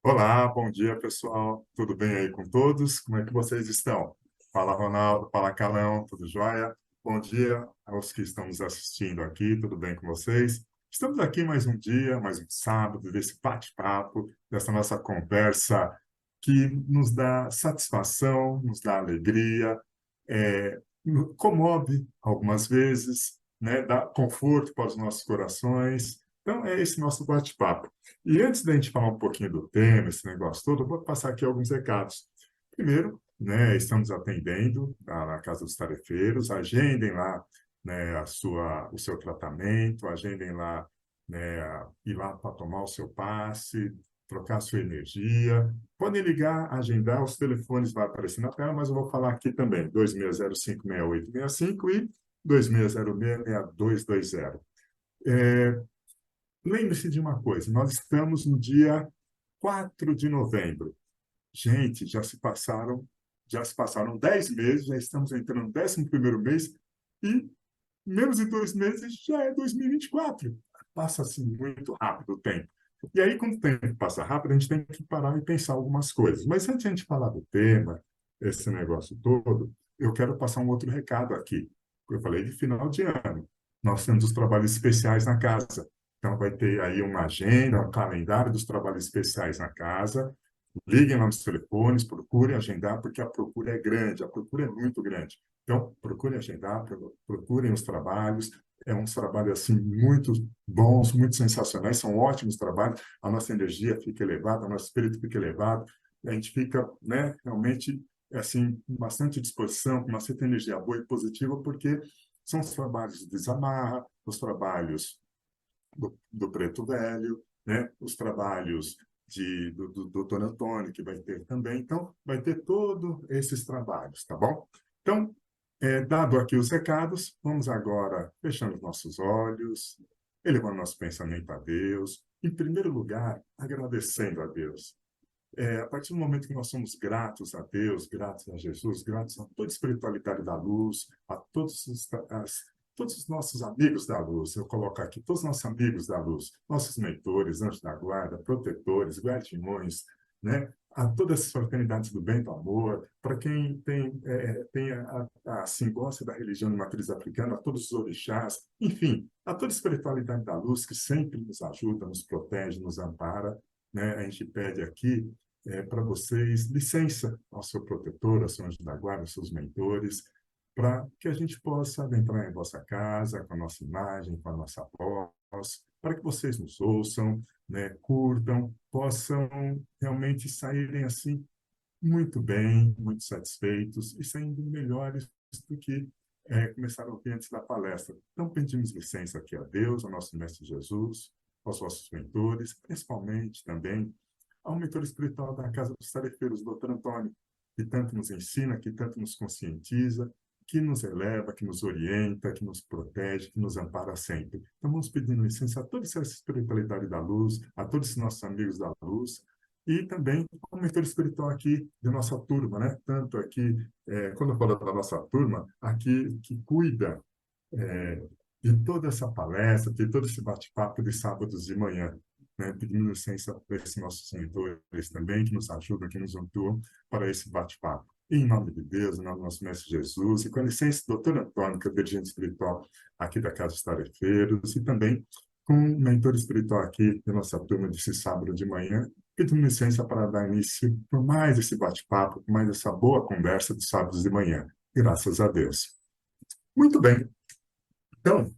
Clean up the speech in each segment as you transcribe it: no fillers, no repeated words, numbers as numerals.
Olá, bom dia, pessoal. Tudo bem aí com todos? Como é que vocês estão? Fala, Ronaldo. Fala, Calão. Tudo jóia? Bom dia aos que estão nos assistindo aqui. Tudo bem com vocês? Estamos aqui mais um dia, mais um sábado, desse bate-papo, dessa nossa conversa que nos dá satisfação, nos dá alegria, comove algumas vezes, né? Dá conforto para os nossos corações. Então, é esse nosso bate-papo. E antes da gente falar um pouquinho do tema, esse negócio todo, eu vou passar aqui alguns recados. Primeiro, né, estamos atendendo na Casa dos Tarefeiros, agendem lá, né, o seu tratamento, agendem lá, né, ir lá para tomar o seu passe, trocar a sua energia. Podem ligar, agendar, os telefones vão aparecer na tela, mas eu vou falar aqui também, 2605-6865 e 2606-6220. Lembre-se de uma coisa, nós estamos no dia 4 de novembro. Gente, já se passaram 10 meses, já estamos entrando no 11º mês e menos de 2 meses já é 2024. Passa assim muito rápido o tempo. E aí, quando o tempo passa rápido, a gente tem que parar e pensar algumas coisas. Mas antes de a gente falar do tema, esse negócio todo, eu quero passar um outro recado aqui. Eu falei de final de ano. Nós temos os trabalhos especiais na casa. Então, vai ter aí uma agenda, um calendário dos trabalhos especiais na casa. Liguem lá nos telefones, procurem agendar, porque a procura é grande, a procura é muito grande. Então, procurem agendar, procurem os trabalhos. É uns trabalhos assim muito bons, muito sensacionais, são ótimos trabalhos. A nossa energia fica elevada, o nosso espírito fica elevado, a gente fica, né, realmente assim com bastante disposição, com uma certa energia boa e positiva, porque são os trabalhos de desamarra, os trabalhos do Preto Velho, né? Os trabalhos do Dr. Antônio, que vai ter também. Então, vai ter todos esses trabalhos, tá bom? Então, dado aqui os recados, vamos agora fechando os nossos olhos, elevando nosso pensamento a Deus. Em primeiro lugar, agradecendo a Deus. A partir do momento que nós somos gratos a Deus, gratos a Jesus, gratos a toda a espiritualidade da luz, a todos os nossos amigos da luz, eu coloco aqui todos os nossos amigos da luz, nossos mentores, anjos da guarda, protetores, guardiões, né? A todas as fraternidades do bem e do amor, para quem assim, gosta da religião de matriz africana, a todos os orixás, enfim, a toda a espiritualidade da luz que sempre nos ajuda, nos protege, nos ampara, né? A gente pede aqui para vocês licença ao seu protetor, ao seu anjo da guarda, aos seus mentores, para que a gente possa adentrar em vossa casa com a nossa imagem, com a nossa voz, para que vocês nos ouçam, né, curtam, possam realmente saírem assim muito bem, muito satisfeitos e saindo melhores do que começaram a ouvir antes da palestra. Então, pedimos licença aqui a Deus, ao nosso Mestre Jesus, aos vossos mentores, principalmente também ao mentor espiritual da Casa dos Tarefeiros, Dr. Antônio, que tanto nos ensina, que tanto nos conscientiza, que nos eleva, que nos orienta, que nos protege, que nos ampara sempre. Então, vamos pedindo licença a toda essa espiritualidade da luz, a todos os nossos amigos da luz, e também ao mentor espiritual aqui de nossa turma, né? Tanto aqui, quando eu falo da nossa turma, aqui que cuida é, de toda essa palestra, de todo esse bate-papo de sábados de manhã, né? Pedindo licença para esses nossos mentores também, que nos ajudam, que nos atuam para esse bate-papo. Em nome de Deus, em nome do nosso Mestre Jesus, e com a licença do Dr. Antônio, que é o dirigente espiritual aqui da Casa dos Tarefeiros, e também com o mentor espiritual aqui da nossa turma desse sábado de manhã, pedindo licença para dar início por mais esse bate-papo, por mais essa boa conversa dos sábados de manhã. Graças a Deus. Muito bem. Então,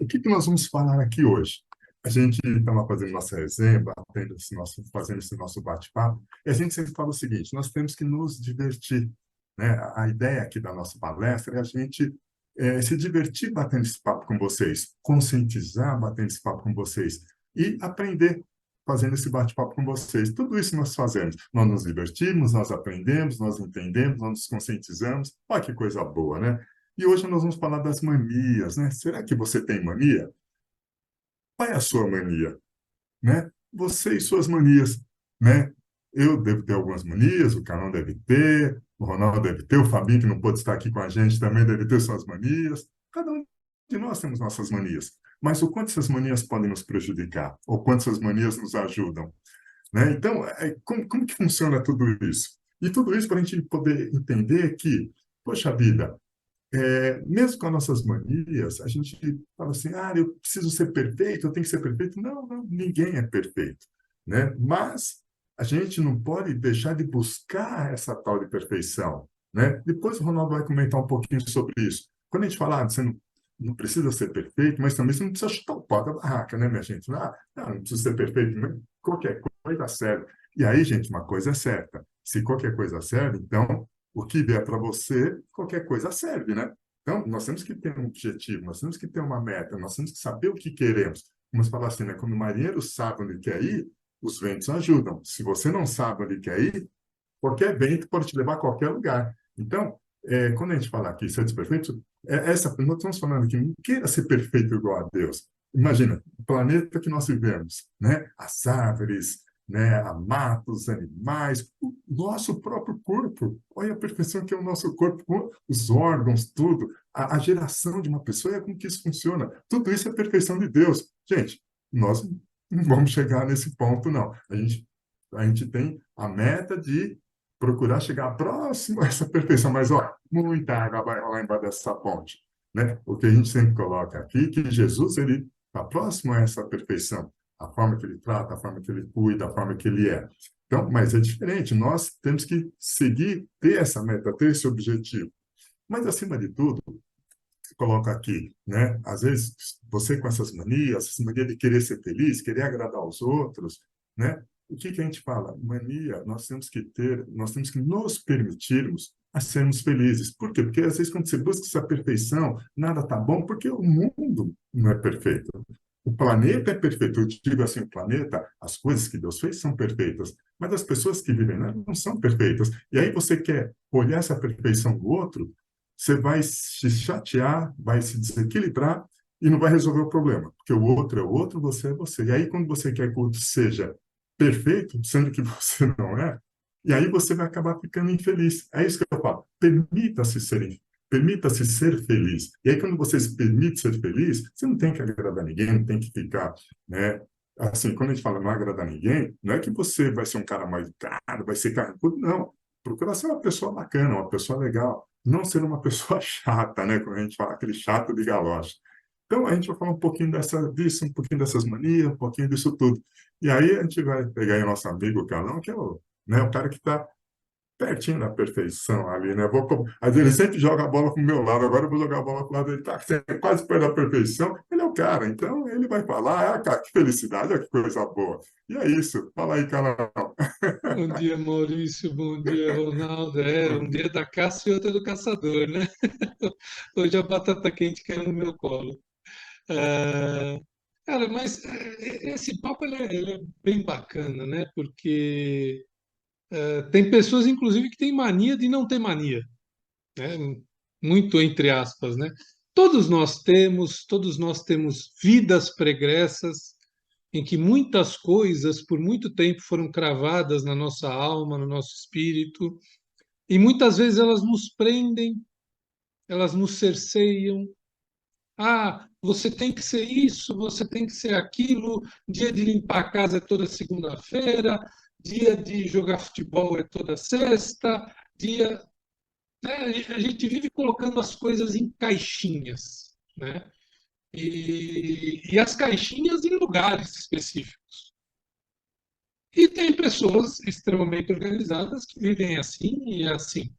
o que nós vamos falar aqui hoje? A gente estava fazendo nossa resenha, fazendo esse nosso bate-papo, e a gente sempre fala o seguinte: nós temos que nos divertir, né? A ideia aqui da nossa palestra é a gente se divertir batendo esse papo com vocês, conscientizar batendo esse papo com vocês e aprender fazendo esse bate-papo com vocês. Tudo isso nós fazemos. Nós nos divertimos, nós aprendemos, nós entendemos, nós nos conscientizamos. Olha que coisa boa, né? E hoje nós vamos falar das manias, né? Será que você tem mania? Qual é a sua mania, né? Você e suas manias, né? Eu devo ter algumas manias, o Carlão deve ter, o Ronaldo deve ter, o Fabinho, que não pôde estar aqui com a gente, também deve ter suas manias. Cada um de nós temos nossas manias. Mas o quanto essas manias podem nos prejudicar? Ou quanto essas manias nos ajudam? né? Então, como que funciona tudo isso? E tudo isso para a gente poder entender que, poxa vida, mesmo com as nossas manias, a gente fala assim, eu preciso ser perfeito, eu tenho que ser perfeito. Não, não, ninguém é perfeito, né? Mas a gente não pode deixar de buscar essa tal de perfeição, né? Depois o Ronaldo vai comentar um pouquinho sobre isso. Quando a gente fala, você não precisa ser perfeito, mas também você não precisa chutar o pau da barraca, né, minha gente? Não precisa ser perfeito, mas qualquer coisa serve. E aí, gente, uma coisa é certa. Se qualquer coisa serve, então o que vier para você, qualquer coisa serve, né? Então, nós temos que ter um objetivo, nós temos que ter uma meta, nós temos que saber o que queremos. Vamos falar assim, né? Quando o marinheiro sabe onde quer ir, os ventos ajudam. Se você não sabe onde quer ir, qualquer vento pode te levar a qualquer lugar. Então, quando a gente fala aqui ser perfeito, nós estamos falando que não queira ser perfeito igual a Deus. Imagina, o planeta que nós vivemos, né? As árvores, né? A matos, animais, o nosso próprio corpo. Olha a perfeição que é o nosso corpo, com os órgãos, tudo. A geração de uma pessoa, é como que isso funciona. Tudo isso é perfeição de Deus. Gente, nós não vamos chegar nesse ponto, não. A gente tem a meta de procurar chegar próximo a essa perfeição, mas ó, muita água vai rolar embaixo dessa ponte, né? O que a gente sempre coloca aqui, que Jesus ele está próximo a essa perfeição, a forma que ele trata, a forma que ele cuida, a forma que ele é. Então, mas é diferente, nós temos que seguir, ter essa meta, ter esse objetivo. Mas, acima de tudo, coloca aqui, né? Às vezes, você com essas manias, essa mania de querer ser feliz, querer agradar aos outros, né? O que que a gente fala? Mania, nós temos que nos permitirmos a sermos felizes. Por quê? Porque às vezes quando você busca essa perfeição, nada tá bom, porque o mundo não é perfeito. O planeta é perfeito. Eu digo assim, o planeta, as coisas que Deus fez são perfeitas, mas as pessoas que vivem lá não são perfeitas. E aí você quer olhar essa perfeição do outro, você vai se chatear, vai se desequilibrar e não vai resolver o problema, porque o outro é o outro, você é você. E aí, quando você quer que o outro seja perfeito, sendo que você não é, e aí você vai acabar ficando infeliz. É isso que eu falo. Permita-se ser feliz. E aí, quando você se permite ser feliz, você não tem que agradar ninguém, não tem que ficar, né? Assim, quando a gente fala não agradar ninguém, não é que você vai ser um cara mal educado, vai ser carrancudo, não. Procura ser uma pessoa bacana, uma pessoa legal, não ser uma pessoa chata, né? Quando a gente fala aquele chato de galocha. Então, a gente vai falar um pouquinho disso, um pouquinho dessas manias, um pouquinho disso tudo. E aí a gente vai pegar aí o nosso amigo Carlão, que é o cara que está pertinho da perfeição ali, né? Às vezes ele sempre joga a bola para o meu lado, agora eu vou jogar a bola para o lado dele, tá quase perto da perfeição, ele é o cara, então ele vai falar, cara, que felicidade, olha que coisa boa. E é isso, fala aí, Carlão. Bom dia, Maurício. Bom dia, Ronaldo. Um dia da caça e outro do caçador, né? Hoje a batata quente caiu no meu colo. Ah, cara, mas esse papo ele é bem bacana, né? Porque tem pessoas, inclusive, que têm mania de não ter mania, né? Muito entre aspas, né? Todos nós temos vidas pregressas em que muitas coisas por muito tempo foram cravadas na nossa alma, no nosso espírito, e muitas vezes elas nos prendem, elas nos cerceiam. Ah, você tem que ser isso, você tem que ser aquilo, dia de limpar a casa é toda segunda-feira, dia de jogar futebol é toda sexta, dia. Né? A gente vive colocando as coisas em caixinhas, né? E as caixinhas em lugares específicos. E tem pessoas extremamente organizadas que vivem assim e assim.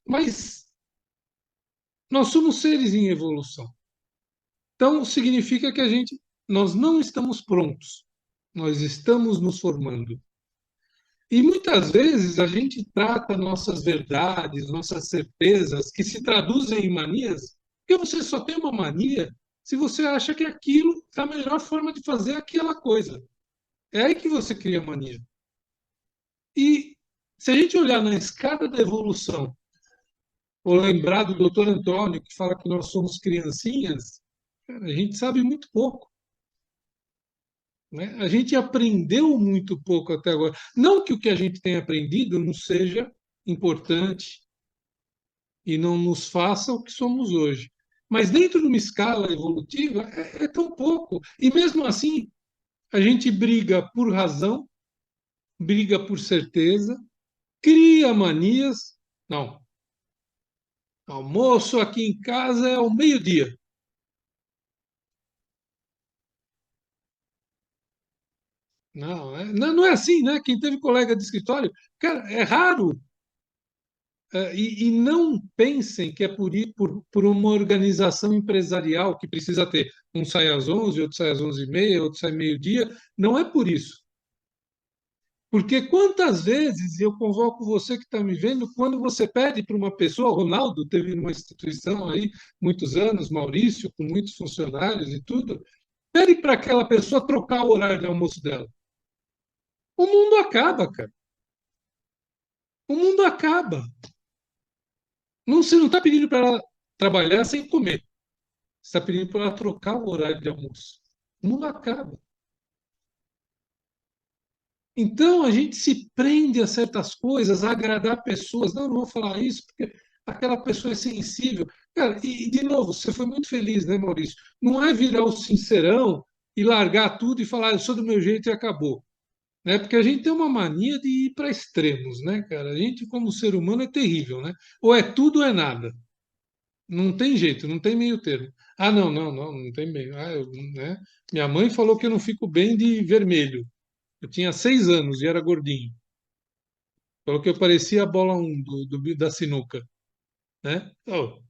Mas nós somos seres em evolução. Então, significa que nós não estamos prontos. Nós estamos nos formando. E muitas vezes a gente trata nossas verdades, nossas certezas, que se traduzem em manias, porque você só tem uma mania se você acha que aquilo é a melhor forma de fazer aquela coisa. É aí que você cria mania. E se a gente olhar na escada da evolução, ou lembrar do doutor Antônio, que fala que nós somos criancinhas, cara, a gente sabe muito pouco. Né? A gente aprendeu muito pouco até agora. Não que o que a gente tem aprendido não seja importante e não nos faça o que somos hoje. Mas dentro de uma escala evolutiva, é tão pouco. E mesmo assim, a gente briga por razão, briga por certeza, cria manias. Não, almoço aqui em casa é ao meio-dia. Não é assim, né? Quem teve colega de escritório, cara, é raro. E não pensem que é por uma organização empresarial que precisa ter um sai às 11, outro sai às 11h30, outro sai meio-dia. Não é por isso. Porque quantas vezes eu convoco você que está me vendo, quando você pede para uma pessoa, o Ronaldo teve numa instituição aí muitos anos, Maurício, com muitos funcionários e tudo, pede para aquela pessoa trocar o horário de almoço dela. O mundo acaba, cara. O mundo acaba. Não, você não está pedindo para ela trabalhar sem comer. Você está pedindo para ela trocar o horário de almoço. O mundo acaba. Então a gente se prende a certas coisas, a agradar pessoas. Não, não vou falar isso porque aquela pessoa é sensível. Cara, e de novo, você foi muito feliz, né, Maurício? Não é virar o sincerão e largar tudo e falar, eu sou do meu jeito e acabou. Né? Porque a gente tem uma mania de ir para extremos, né, cara? A gente, como ser humano, é terrível, né? Ou é tudo ou é nada. Não tem jeito, não tem meio termo. Ah, não tem meio. Né? Minha mãe falou que eu não fico bem de vermelho. Eu tinha 6 anos e era gordinho. Falou que eu parecia a bola 1 da sinuca, né? Oh,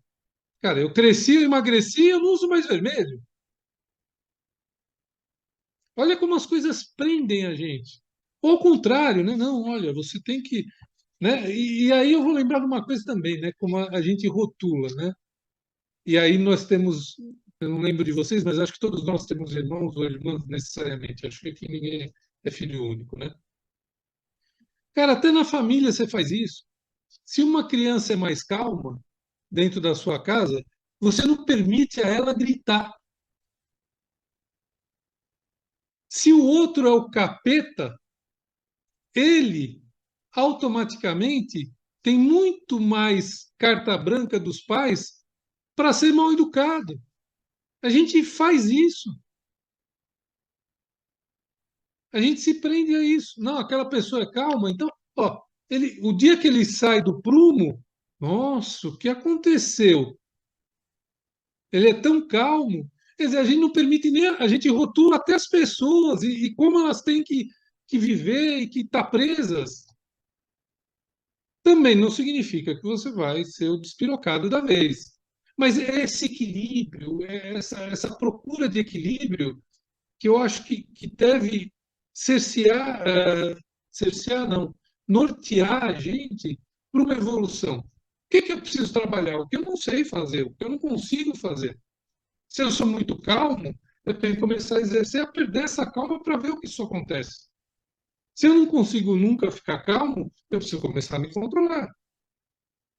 cara, eu cresci, eu emagreci, eu não uso mais vermelho. Olha como as coisas prendem a gente. Ou ao contrário, né? Não, olha, você tem que, né? E aí eu vou lembrar de uma coisa também, né? Como a gente rotula, né? E aí nós temos, eu não lembro de vocês, mas acho que todos nós temos irmãos ou irmãs necessariamente. Acho que aqui ninguém é filho único, né? Cara, até na família você faz isso. Se uma criança é mais calma dentro da sua casa, você não permite a ela gritar. Se o outro é o capeta, ele automaticamente tem muito mais carta branca dos pais para ser mal educado. A gente faz isso. A gente se prende a isso. Não, aquela pessoa é calma, então, ó, o dia que ele sai do prumo, nossa, o que aconteceu? Ele é tão calmo. Quer dizer, a gente não permite nem. A gente rotula até as pessoas e como elas têm que viver e que estar tá presas. Também não significa que você vai ser o despirocado da vez. Mas é esse equilíbrio, é essa procura de equilíbrio que eu acho que deve cercear, cercear não, nortear a gente para uma evolução. O que eu preciso trabalhar? O que eu não sei fazer? O que eu não consigo fazer? Se eu sou muito calmo, eu tenho que começar a exercer, a perder essa calma para ver o que isso acontece. Se eu não consigo nunca ficar calmo, eu preciso começar a me controlar.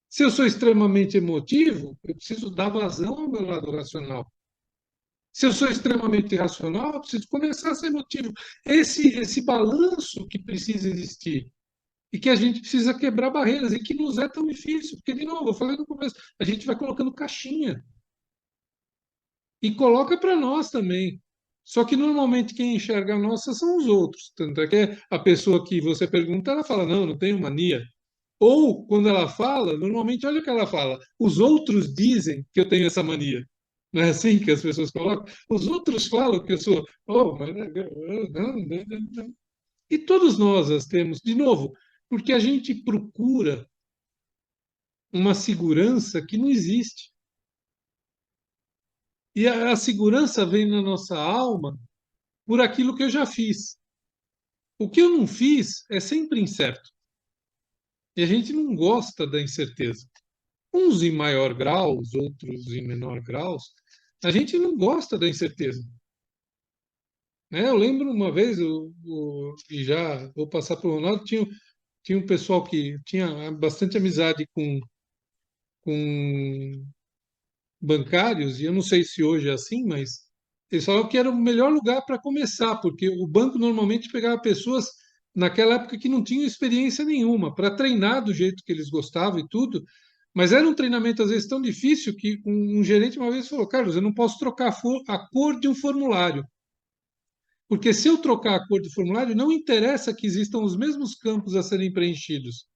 Se eu sou extremamente emotivo, eu preciso dar vazão ao meu lado racional. Se eu sou extremamente irracional, eu preciso começar a ser emotivo. Esse balanço que precisa existir e que a gente precisa quebrar barreiras e que nos é tão difícil, porque, de novo, eu falei no começo, a gente vai colocando caixinha e coloca para nós também. Só que normalmente quem enxerga a nossa são os outros. Tanto é que a pessoa que você pergunta, ela fala, não, não tenho mania. Ou, quando ela fala, normalmente, olha o que ela fala, os outros dizem que eu tenho essa mania. Não é assim que as pessoas colocam? Os outros falam que eu sou. Oh, mas não. E todos nós as temos, de novo, porque a gente procura uma segurança que não existe. E a segurança vem na nossa alma por aquilo que eu já fiz. O que eu não fiz é sempre incerto. E a gente não gosta da incerteza. Uns em maior grau, os outros em menor grau. A gente não gosta da incerteza. Né? Eu lembro uma vez, e já vou passar para o Ronaldo, tinha um pessoal que tinha bastante amizade com bancários, e eu não sei se hoje é assim, mas eles falavam que era o melhor lugar para começar, porque o banco normalmente pegava pessoas naquela época que não tinham experiência nenhuma, para treinar do jeito que eles gostavam e tudo, mas era um treinamento às vezes tão difícil que um gerente uma vez falou, Carlos, eu não posso trocar a cor de um formulário. Porque se eu trocar a cor do formulário, não interessa que existam os mesmos campos a serem preenchidos.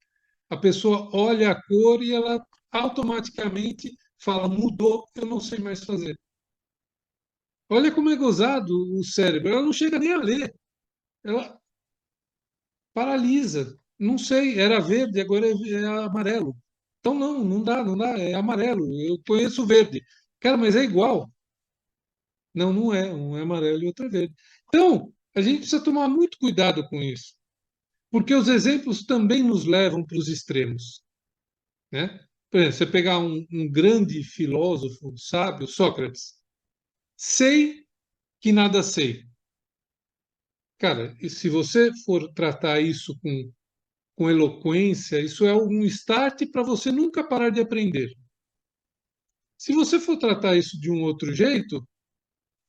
A pessoa olha a cor e ela automaticamente fala: mudou, eu não sei mais fazer. Olha como é gozado o cérebro. Ela não chega nem a ler. Ela paralisa. Não sei, era verde, agora é amarelo. Então não dá, não dá, é amarelo. Eu conheço o verde. Cara, mas é igual. Não, não é. Um é amarelo e outro é verde. Então, a gente precisa tomar muito cuidado com isso, porque os exemplos também nos levam para os extremos, né? Por exemplo, você pegar um grande filósofo, sábio, Sócrates, sei que nada sei. Cara, e se você for tratar isso com eloquência, isso é um start para você nunca parar de aprender. Se você for tratar isso de um outro jeito,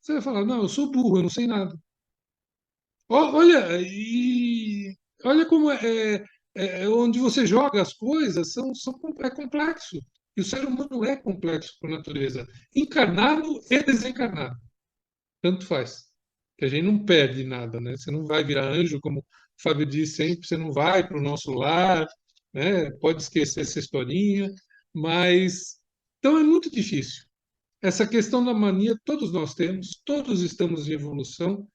você vai falar: não, eu sou burro, eu não sei nada. Olha, olha como é onde você joga as coisas é complexo. E o ser humano é complexo por natureza, encarnado e desencarnado. Tanto faz. Que a gente não perde nada, né? Você não vai virar anjo, como o Fábio diz sempre, você não vai para o nosso lar, né? Pode esquecer essa historinha, mas então é muito difícil. Essa questão da mania todos nós temos, todos estamos em evolução,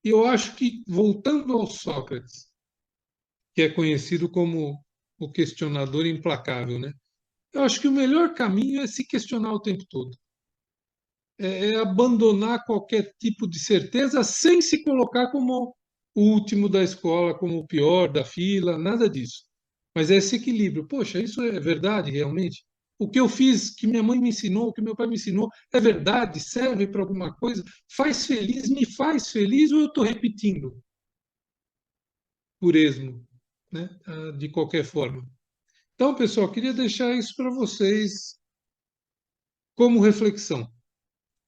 e eu acho que voltando ao Sócrates, que é conhecido como o questionador implacável, né? Eu acho que o melhor caminho é se questionar o tempo todo. É abandonar qualquer tipo de certeza sem se colocar como o último da escola, como o pior da fila, nada disso. Mas é esse equilíbrio. Poxa, isso é verdade realmente? O que eu fiz, que minha mãe me ensinou, que meu pai me ensinou, é verdade? Serve para alguma coisa? Faz feliz? Me faz feliz ou eu estou repetindo por esmo, né? De qualquer forma. Então, pessoal, queria deixar isso para vocês como reflexão.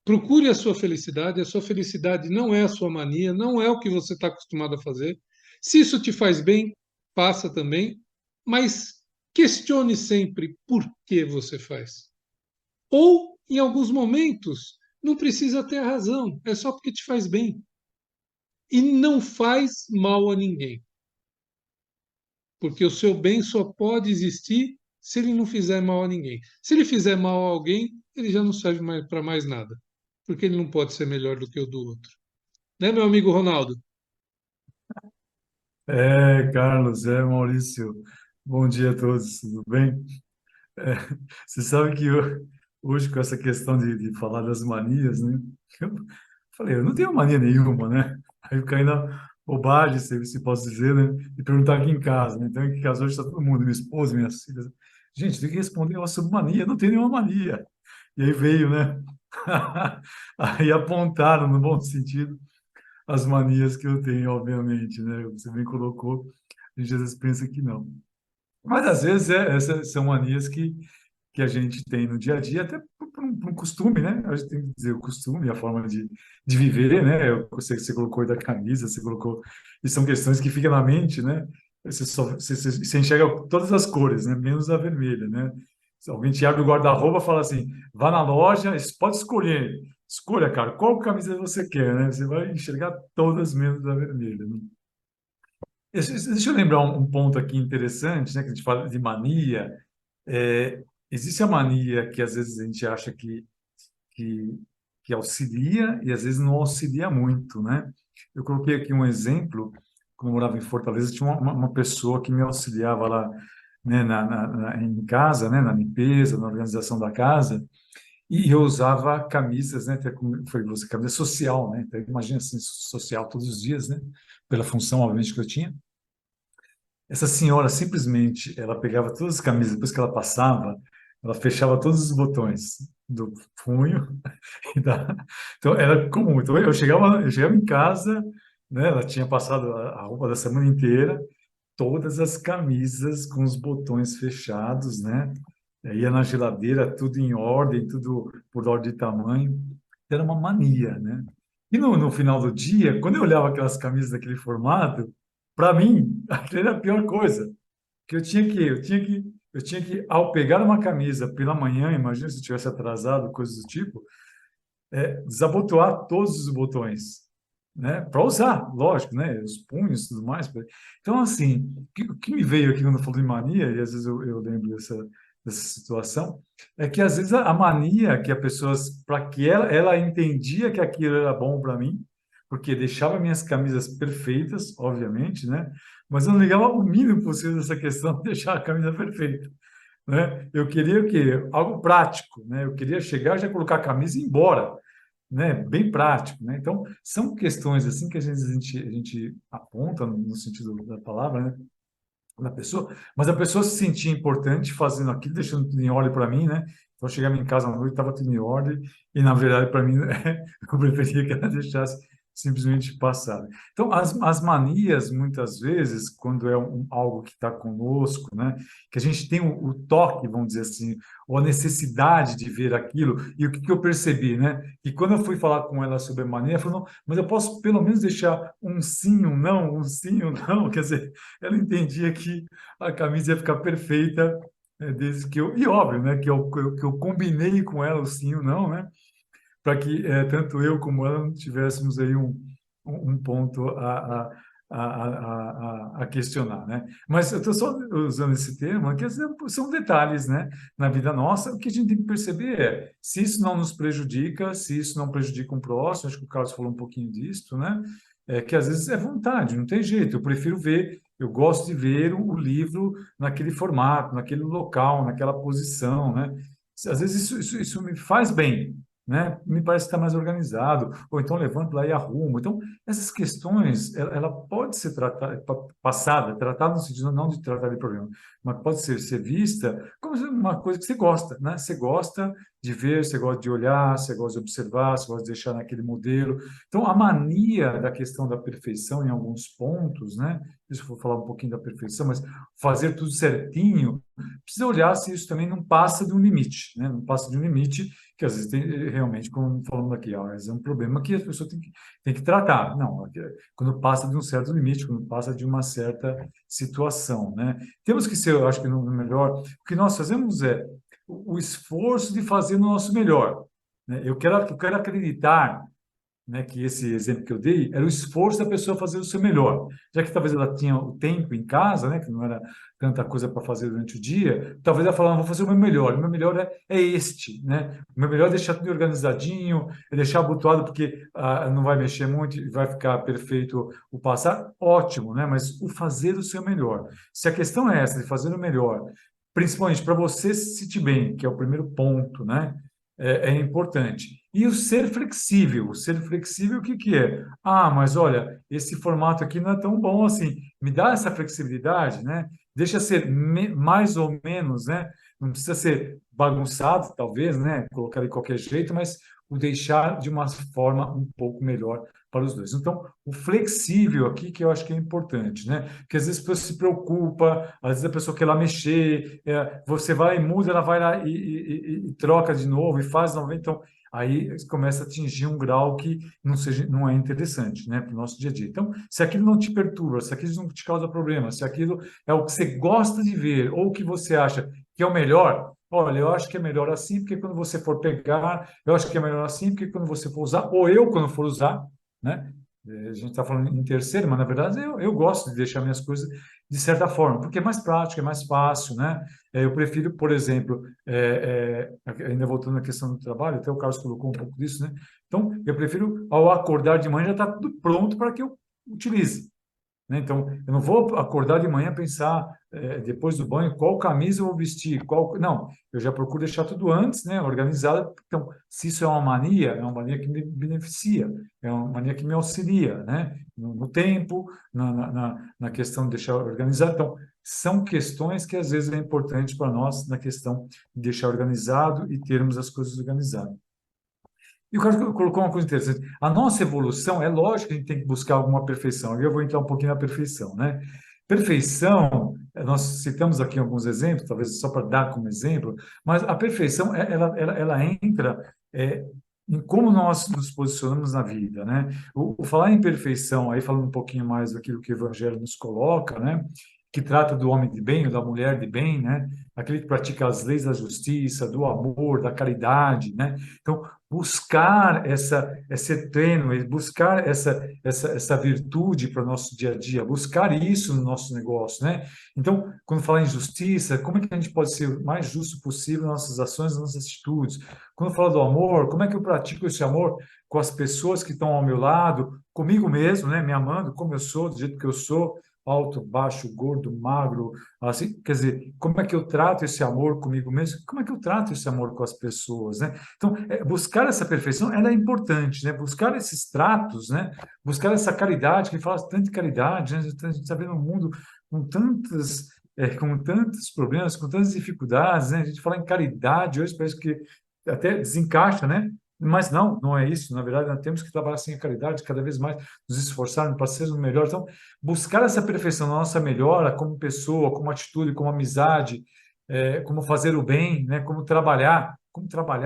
Procure a sua felicidade não é a sua mania, não é o que você está acostumado a fazer. Se isso te faz bem, faça também, mas questione sempre por que você faz. Ou, em alguns momentos, não precisa ter a razão, é só porque te faz bem. E não faz mal a ninguém, porque o seu bem só pode existir se ele não fizer mal a ninguém. Se ele fizer mal a alguém, ele já não serve mais para mais nada, porque ele não pode ser melhor do que o do outro. Né, meu amigo Ronaldo? Carlos, Maurício, bom dia a todos, tudo bem? É, você sabe que hoje, com essa questão de falar das manias, né? Eu falei, eu não tenho mania nenhuma, né? Aí eu caí na bobagem, se posso dizer, né? E perguntar aqui em casa, né? Então, aqui em casa hoje está todo mundo, minha esposa, minhas filhas. Gente, tem que responder uma sobre mania, eu não tenho nenhuma mania. E aí veio, né? Aí apontaram, no bom sentido, as manias que eu tenho, obviamente, né? Você bem colocou, a gente às vezes pensa que não. Mas às vezes essas são manias que a gente tem no dia a dia, até por um costume, né? A gente tem que dizer o costume, a forma de viver, né? Você colocou aí da camisa, você colocou. E são questões que ficam na mente, né? Você enxerga todas as cores, né? Menos a vermelha, né? Se alguém te abre o guarda-roupa e fala assim: vá na loja, pode escolher. Escolha, cara, qual camisa você quer, né? Você vai enxergar todas menos a vermelha, né? Deixa eu lembrar um ponto aqui interessante, né? Que a gente fala de mania. Existe a mania que às vezes a gente acha que, que auxilia e às vezes não auxilia muito, né? Eu coloquei aqui um exemplo, quando eu morava em Fortaleza, tinha uma pessoa que me auxiliava lá, né, em casa, né, na limpeza, na organização da casa, e eu usava camisas, né, até como foi você, camisa social, né? Então, imagina assim, social todos os dias, né? Pela função, obviamente, que eu tinha. Essa senhora simplesmente, ela pegava todas as camisas, depois que ela passava, ela fechava todos os botões do punho. e da- Então, era comum. Então, eu chegava em casa, né, ela tinha passado a roupa da semana inteira, todas as camisas com os botões fechados, né? Ia na geladeira, tudo em ordem, tudo por ordem de tamanho. Era uma mania, né? E no final do dia, quando eu olhava aquelas camisas daquele formato, para mim, aquilo era a pior coisa. Que eu tinha que, ao pegar uma camisa pela manhã, imagina se eu tivesse atrasado, coisas do tipo, desabotoar todos os botões. né? Para usar, lógico, né? Os punhos e tudo mais. Então, assim, o que me veio aqui quando eu falo de mania, e às vezes eu lembro dessa situação, é que às vezes a mania que a pessoa, para que ela entendia que aquilo era bom para mim, porque deixava minhas camisas perfeitas, obviamente, né? Mas eu não ligava o mínimo possível dessa questão de deixar a camisa perfeita, né? Eu queria o quê? Algo prático, né? Eu queria chegar, já colocar a camisa e ir embora, né? Bem prático, né? Então, são questões assim que a gente aponta no sentido da palavra, né? Da pessoa, mas a pessoa se sentia importante fazendo aquilo, deixando tudo em ordem para mim, né? Então, eu chegava em casa à noite, estava tudo em ordem, e na verdade, para mim, eu preferia que ela deixasse simplesmente passar. Então, as manias, muitas vezes, quando é algo que está conosco, né? Que a gente tem o toque, vamos dizer assim, ou a necessidade de ver aquilo, e o que eu percebi, né? E quando eu fui falar com ela sobre a mania, ela falou, não, mas eu posso pelo menos deixar um sim, um sim, um não, quer dizer, ela entendia que a camisa ia ficar perfeita, né, desde que eu. E óbvio, né? Que eu combinei com ela o sim ou não, né? Para que tanto eu como ela tivéssemos aí um ponto a questionar, né? Mas eu estou só usando esse termo, que são detalhes, né? Na vida nossa, o que a gente tem que perceber é se isso não nos prejudica, se isso não prejudica um próximo, acho que o Carlos falou um pouquinho disso, né? É que às vezes é vontade, não tem jeito. Eu prefiro ver, eu gosto de ver o livro naquele formato, naquele local, naquela posição, né? Às vezes isso me faz bem, né? Me parece que está mais organizado, ou então levanto lá e arrumo. Então, essas questões, ela pode ser tratada, passada, tratada no sentido não de tratar de problema, mas pode ser vista como uma coisa que você gosta, né? Você gosta de ver, você gosta de olhar, você gosta de observar, você gosta de deixar naquele modelo. Então, a mania da questão da perfeição em alguns pontos, né? Deixa eu vou falar um pouquinho da perfeição, mas fazer tudo certinho, precisa olhar se isso também não passa de um limite, né? Não passa de um limite que às vezes tem realmente, como falando aqui, ó, é um problema que as pessoas têm que tratar. Não, quando passa de um certo limite, quando passa de uma certa situação, né? Temos que ser, eu acho que no melhor, o que nós fazemos é o esforço de fazer o nosso melhor, né? Eu quero acreditar, né, que esse exemplo que eu dei era o esforço da pessoa fazer o seu melhor. Já que talvez ela tinha o tempo em casa, né, que não era tanta coisa para fazer durante o dia, talvez ela falava, vou fazer o meu melhor. O meu melhor é este, né? O meu melhor é deixar tudo organizadinho, é deixar abotoado porque não vai mexer muito e vai ficar perfeito o passar. Ótimo, né? Mas o fazer o seu melhor. Se a questão é essa, de fazer o melhor, principalmente para você se sentir bem, que é o primeiro ponto, né? É importante. E o ser flexível, o que que é? Ah, mas olha, esse formato aqui não é tão bom assim. Me dá essa flexibilidade, né? Deixa ser mais ou menos, né? Não precisa ser bagunçado, talvez, né? Colocar de qualquer jeito, mas o deixar de uma forma um pouco melhor para os dois. Então, o flexível aqui que eu acho que é importante, né? Porque às vezes a pessoa se preocupa, às vezes a pessoa quer lá mexer, você vai e muda, ela vai lá e troca de novo e faz novamente. Então, aí começa a atingir um grau que não é interessante, né, para o nosso dia a dia. Então, se aquilo não te perturba, se aquilo não te causa problema, se aquilo é o que você gosta de ver ou o que você acha que é o melhor, olha, eu acho que é melhor assim, porque quando você for pegar, eu acho que é melhor assim, porque quando você for usar, ou eu quando for usar, né? A gente está falando em terceiro, mas na verdade eu gosto de deixar minhas coisas de certa forma, porque é mais prático, é mais fácil, né? Eu prefiro, por exemplo, ainda voltando à questão do trabalho, até o Carlos colocou um pouco disso, né? Então, eu prefiro, ao acordar de manhã, já está tudo pronto para que eu utilize, né? Então, eu não vou acordar de manhã pensar, depois do banho, qual camisa eu vou vestir, qual... Não, eu já procuro deixar tudo antes, né, organizado. Então, se isso é uma mania que me beneficia, é uma mania que me auxilia, né, no tempo, na questão de deixar organizado. Então, são questões que às vezes é importante para nós na questão de deixar organizado e termos as coisas organizadas. E o cara colocou uma coisa interessante. A nossa evolução, é lógico que a gente tem que buscar alguma perfeição. E eu vou entrar um pouquinho na perfeição, né? Perfeição, nós citamos aqui alguns exemplos, talvez só para dar como exemplo, mas a perfeição, ela entra em como nós nos posicionamos na vida, né? O falar em perfeição, aí falando um pouquinho mais daquilo que o Evangelho nos coloca, né? que trata do homem de bem ou da mulher de bem, né? Aquele que pratica as leis da justiça, do amor, da caridade, né? Então, buscar esse treino, buscar essa virtude para o nosso dia a dia, buscar isso no nosso negócio, né? Então, quando falar em justiça, como é que a gente pode ser o mais justo possível nas nossas ações, nas nossas atitudes? Quando fala do amor, como é que eu pratico esse amor com as pessoas que estão ao meu lado, comigo mesmo, né? Me amando como eu sou, do jeito que eu sou, alto, baixo, gordo, magro, assim, quer dizer, como é que eu trato esse amor comigo mesmo? Como é que eu trato esse amor com as pessoas, né? Então, buscar essa perfeição, ela é importante, né? Buscar esses tratos, né? Buscar essa caridade, que fala tanto de caridade, né? A gente está vendo um mundo com com tantos problemas, com tantas dificuldades, né? A gente fala em caridade hoje parece que até desencaixa, né? Mas não, não é isso. Na verdade, nós temos que trabalhar assim a caridade, cada vez mais nos esforçarmos para sermos melhores. Então, buscar essa perfeição na nossa melhora como pessoa, como atitude, como amizade, como fazer o bem, né? Como trabalhar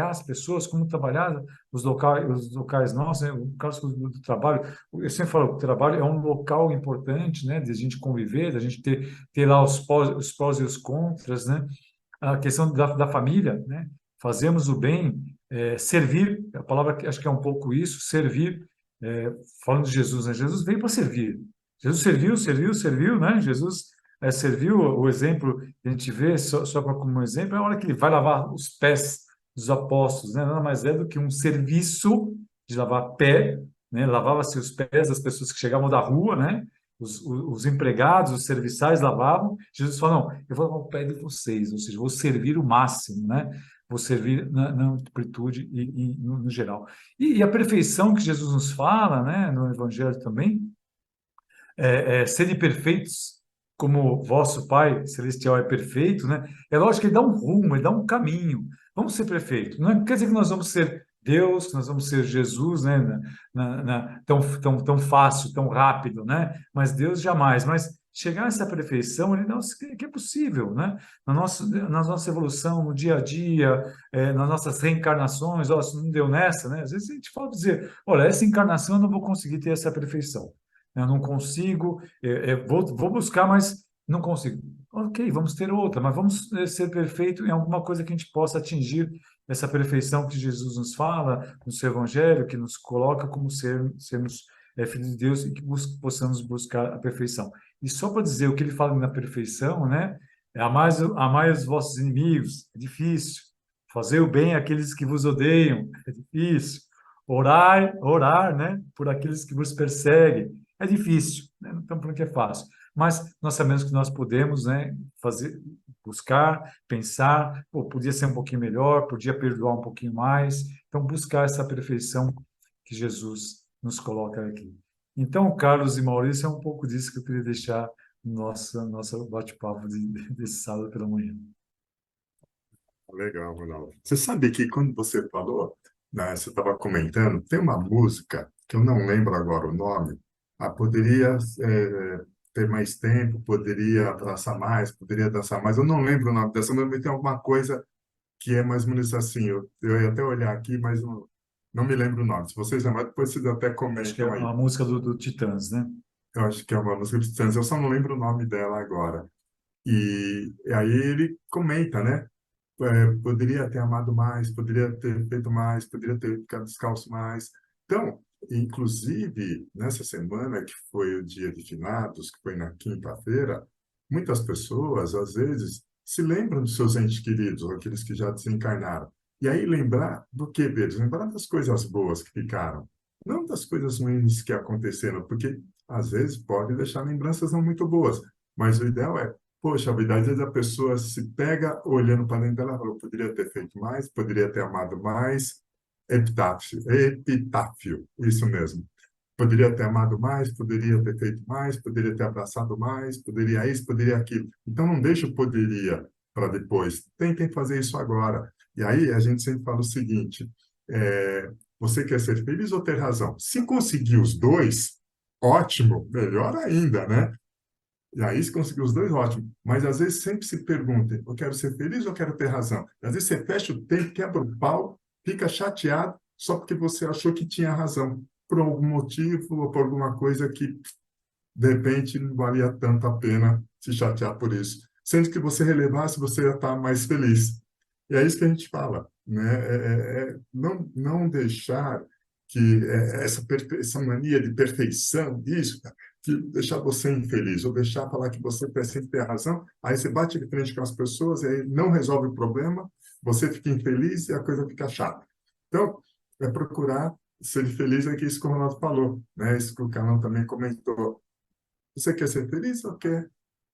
as pessoas, como trabalhar os locais nossos, né? O caso do trabalho. Eu sempre falo, o trabalho é um local importante, né? De a gente conviver, de a gente ter lá os prós e os contras, né? A questão da família, né? Fazemos o bem, servir, a palavra acho que é um pouco isso, servir, é, falando de Jesus, né? Jesus veio para servir. Jesus serviu, né? Jesus serviu. O exemplo que a gente vê, só como exemplo, é a hora que ele vai lavar os pés dos apóstolos, né? Nada mais é do que um serviço de lavar pé, né? Lavava-se os pés das pessoas que chegavam da rua, né? Os empregados, os serviçais lavavam. Jesus falou: não, eu vou lavar o pé de vocês, ou seja, vou servir o máximo, né? Vou servir na amplitude e no geral. E a perfeição que Jesus nos fala, né, no Evangelho também, sede perfeitos como vosso Pai Celestial é perfeito, né? É lógico que ele dá um rumo, ele dá um caminho. Vamos ser perfeitos. Não quer dizer que nós vamos ser Deus, que nós vamos ser Jesus, né? Tão fácil, tão rápido, né? Mas Deus jamais. Mas chegar a essa perfeição, ele não que é possível, né? Na nossa evolução, no dia a dia, nas nossas reencarnações, ó, se não deu nessa, né? Às vezes a gente pode dizer, olha, essa encarnação eu não vou conseguir ter essa perfeição. Eu não consigo, vou buscar, mas não consigo. Ok, vamos ter outra, mas vamos ser perfeito em alguma coisa que a gente possa atingir essa perfeição que Jesus nos fala no seu Evangelho, que nos coloca como sermos filhos de Deus e que possamos buscar a perfeição. E só para dizer o que ele fala na perfeição, né? Amai os vossos inimigos, é difícil. Fazer o bem àqueles que vos odeiam, é difícil. Orar, né? Por aqueles que vos perseguem, é difícil, né? Não estamos falando que é fácil, mas nós sabemos que nós podemos, né, fazer, buscar, pensar, pô, podia ser um pouquinho melhor, podia perdoar um pouquinho mais, então buscar essa perfeição que Jesus nos coloca aqui. Então, Carlos e Maurício, é um pouco disso que eu queria deixar no nosso bate-papo desse sábado pela manhã. Legal, Ronaldo. Você sabe que quando você falou, né, você estava comentando, tem uma música que eu não lembro agora o nome, poderia ter mais tempo, poderia abraçar mais, poderia dançar mais, eu não lembro o nome dessa, mas tem alguma coisa que é mais ou menos assim, eu ia até olhar aqui, mas não me lembro o nome. Se vocês lembrarem, depois vocês até Acho que é comentam aí. a música do Titãs, né? Eu acho que é uma música de Titãs, eu só não lembro o nome dela agora. E aí ele comenta, né? Poderia ter amado mais, poderia ter feito mais, poderia ter ficado descalço mais. Então, inclusive, nessa semana, que foi o dia de finados, que foi na quinta-feira, muitas pessoas, às vezes, se lembram dos seus entes queridos, ou aqueles que já desencarnaram. E aí lembrar do que deles? Lembrar das coisas boas que ficaram, não das coisas ruins que aconteceram, porque às vezes pode deixar lembranças não muito boas, mas o ideal é, poxa, a vida, às vezes a pessoa se pega olhando para dentro dela, falou, poderia ter feito mais, poderia ter amado mais. Epitáfio, isso mesmo. Poderia ter amado mais, poderia ter feito mais, poderia ter abraçado mais, poderia isso, poderia aquilo. Então não deixa o poderia para depois. Tentem fazer isso agora. E aí a gente sempre fala o seguinte: você quer ser feliz ou ter razão? Se conseguir os dois, ótimo, melhor ainda, né? E aí, se conseguir os dois, ótimo. Mas, às vezes, sempre se pergunta, eu quero ser feliz ou eu quero ter razão? Às vezes, você fecha o tempo, quebra o pau, fica chateado só porque você achou que tinha razão, por algum motivo ou por alguma coisa que, de repente, não valia tanto a pena se chatear por isso. Sendo que você relevasse, você ia estar mais feliz. E é isso que a gente fala, né? Não deixar que essa mania de perfeição, isso, que deixar você infeliz, ou deixar falar que você sempre tem razão, aí você bate de frente com as pessoas e aí não resolve o problema, você fica infeliz e a coisa fica chata. Então, é procurar ser feliz, é que isso que o Ronaldo falou, né? Isso que o Carlão também comentou. Você quer ser feliz ou quer,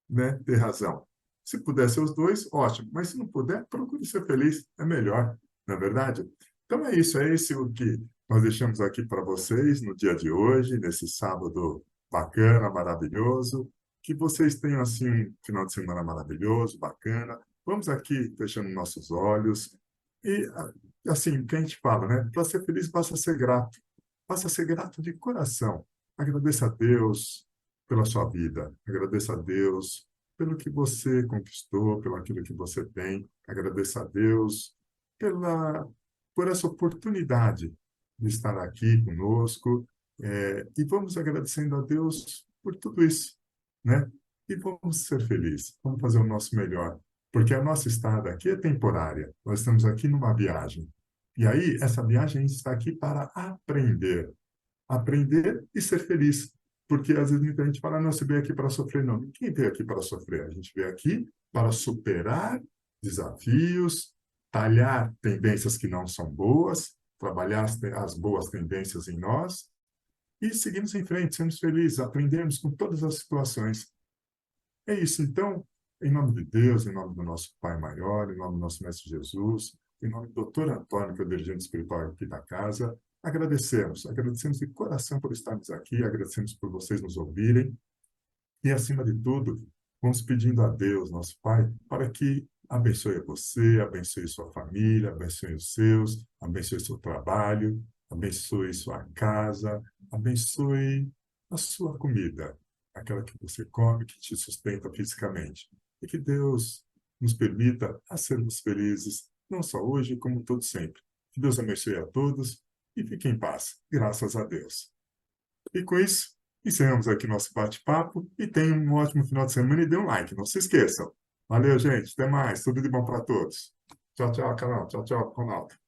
né, ter razão? Se puder ser os dois, ótimo. Mas se não puder, procure ser feliz, é melhor, não é verdade? Então é esse o que nós deixamos aqui para vocês no dia de hoje, nesse sábado bacana, maravilhoso. Que vocês tenham, assim, um final de semana maravilhoso, bacana. Vamos aqui fechando nossos olhos e, assim, o que a gente fala, né? Para ser feliz, basta ser grato. Basta ser grato de coração. Agradeça a Deus pela sua vida. Agradeça a Deus pelo que você conquistou, pelo aquilo que você tem. Agradeça a Deus por essa oportunidade de estar aqui conosco. E vamos agradecendo a Deus por tudo isso, né? E vamos ser felizes. Vamos fazer o nosso melhor. Porque a nossa estada aqui é temporária. Nós estamos aqui numa viagem. E aí, essa viagem a gente está aqui para aprender. Aprender e ser feliz. Porque às vezes muita gente fala, não, você veio aqui para sofrer. Não, ninguém veio aqui para sofrer. A gente veio aqui para superar desafios, talhar tendências que não são boas, trabalhar as boas tendências em nós e seguirmos em frente, sermos felizes, aprendermos com todas as situações. É isso, então, em nome de Deus, em nome do nosso Pai Maior, em nome do nosso Mestre Jesus, em nome do Dr. Antônio, que é o dirigente espiritual aqui da casa, agradecemos de coração por estarmos aqui, agradecemos por vocês nos ouvirem e, acima de tudo, vamos pedindo a Deus, nosso Pai, para que abençoe você, abençoe sua família, abençoe os seus, abençoe seu trabalho, abençoe sua casa, abençoe a sua comida, aquela que você come, que te sustenta fisicamente. E que Deus nos permita a sermos felizes, não só hoje, como todo sempre. Que Deus abençoe a todos e fiquem em paz. Graças a Deus. E com isso, encerramos aqui nosso bate-papo e tenham um ótimo final de semana e dê um like, não se esqueçam. Valeu, gente. Até mais. Tudo de bom para todos. Tchau, tchau, canal. Tchau, tchau, Ronaldo.